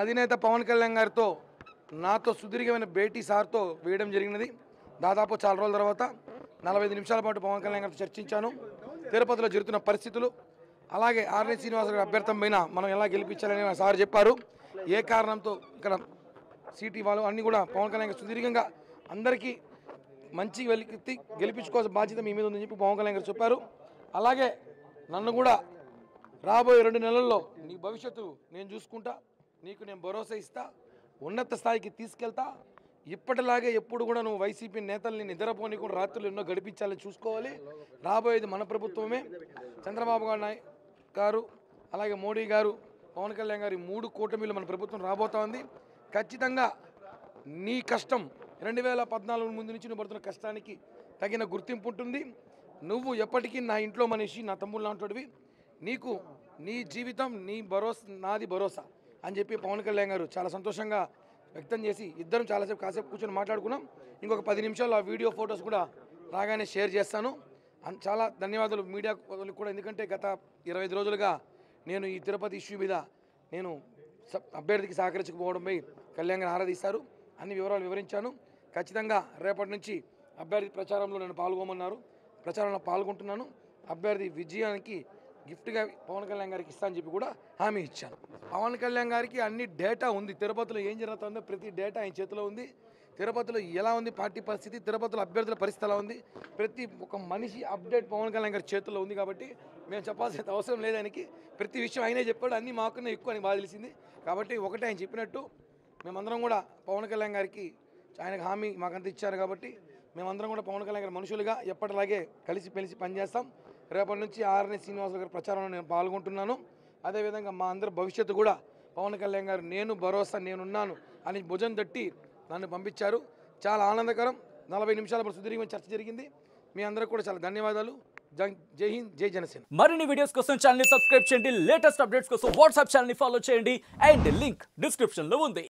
అధినేత పవన్ కళ్యాణ్ గారితో నాతో సుదీర్ఘమైన భేటీ సార్తో వేయడం జరిగినది. దాదాపు చాలా రోజుల తర్వాత 45 నిమిషాల పాటు పవన్ కళ్యాణ్ గారితో చర్చించాను. తిరుపతిలో జరుగుతున్న పరిస్థితులు, అలాగే ఆర్ఎన్ శ్రీనివాస్ గారి అభ్యర్థం పైన మనం ఎలా గెలిపించాలని సార్ చెప్పారు. ఏ కారణంతో ఇక్కడ సీట్ ఇవ్వాలో అన్నీ కూడా పవన్ కళ్యాణ్ గారు సుదీర్ఘంగా అందరికీ మంచి వెలికి గెలిపించుకోవాల్సిన బాధ్యత మీ మీద ఉందని చెప్పి పవన్ కళ్యాణ్ గారు చెప్పారు. అలాగే నన్ను కూడా రాబోయే 2 నెలల్లో నీ భవిష్యత్తు నేను చూసుకుంటా, నీకు నేను భరోసా ఇస్తా, ఉన్నత స్థాయికి తీసుకెళ్తా. ఇప్పటిలాగే ఎప్పుడు కూడా నువ్వు వైసీపీ నేతల్ని నిద్రపోని కూడా రాత్రులు ఎన్నో గడిపించాలని చూసుకోవాలి. రాబోయేది మన ప్రభుత్వమే. చంద్రబాబు గారు అలాగే మోడీ గారు, పవన్ కళ్యాణ్ గారి 3 కూటమిలు మన ప్రభుత్వం రాబోతా ఉంది. ఖచ్చితంగా నీ కష్టం 2014 ముందు నుంచి నువ్వు పడుతున్న కష్టానికి తగిన గుర్తింపు ఉంటుంది. నువ్వు ఎప్పటికీ నా ఇంట్లో మనిషి, నా తమ్ముళ్ళు లాంటివి. నీకు నీ జీవితం నీ భరోసా, నాది భరోసా అని చెప్పి పవన్ కళ్యాణ్ గారు చాలా సంతోషంగా వ్యక్తం చేసి ఇద్దరం కాసేపు కూర్చొని మాట్లాడుకున్నాం. ఇంకొక 10 నిమిషాలు ఆ వీడియో ఫొటోస్ కూడా రాగానే షేర్ చేస్తాను. చాలా ధన్యవాదాలు మీడియా కూడా, ఎందుకంటే గత 25 రోజులుగా నేను ఈ తిరుపతి ఇష్యూ మీద నేను అభ్యర్థికి సహకరించకపోవడంపై కళ్యాణ్ గారు ఆరాధిస్తారు. అన్ని వివరాలు వివరించాను. ఖచ్చితంగా రేపటి నుంచి అభ్యర్థి ప్రచారంలో నేను పాల్గొమన్నారు. ప్రచారంలో పాల్గొంటున్నాను. అభ్యర్థి విజయానికి గిఫ్ట్గా పవన్ కళ్యాణ్ గారికి ఇస్తా అని చెప్పి కూడా హామీ ఇచ్చాను. పవన్ కళ్యాణ్ గారికి అన్ని డేటా ఉంది. తిరుపతిలో ఏం జరుగుతుందో ప్రతి డేటా ఆయన చేతిలో ఉంది. తిరుపతిలో ఎలా ఉంది పార్టీ పరిస్థితి, తిరుపతిలో అభ్యర్థుల పరిస్థితి ఎలా ఉంది, ప్రతి ఒక్క మనిషి అప్డేట్ పవన్ కళ్యాణ్ గారి చేతుల్లో ఉంది. కాబట్టి మేము చెప్పాల్సిన అవసరం లేదు. ఆయనకి ప్రతి విషయం ఆయనే చెప్పాడు. అన్నీ మాకన్నా ఎక్కువ అని బాగా తెలిసింది. కాబట్టి ఒకటే ఆయన చెప్పినట్టు మేమందరం కూడా పవన్ కళ్యాణ్ గారికి ఆయనకు హామీ మాకంతా ఇచ్చారు. కాబట్టి మేమందరం కూడా పవన్ కళ్యాణ్ గారి మనుషులుగా ఎప్పటిలాగే కలిసి పనిచేస్తాం. రేపటి నుంచి ఆర్ఎన్ శ్రీనివాస్ గారి ప్రచారంలో నేను పాల్గొంటున్నాను. అదేవిధంగా మా అందరి భవిష్యత్తు కూడా పవన్ కళ్యాణ్ గారు నేను భరోసా నేనున్నాను అని భుజం తట్టి నన్ను పంపించారు. చాలా ఆనందకరం. 40 నిమిషాల పాటు సుదీర్ఘమైన చర్చ జరిగింది. మీ అందరికీ కూడా చాలా ధన్యవాదాలు. జై హింద్, జై జనసేన. మరిన్ని వీడియోస్ కోసం ఛానల్ ని సబ్స్క్రైబ్ చేయండి. లేటెస్ట్ అప్డేట్స్ కోసం వాట్సాప్ ఛానల్ ని ఫాలో చేయండి. అండ్ లింక్ డిస్క్రిప్షన్ లో ఉంది.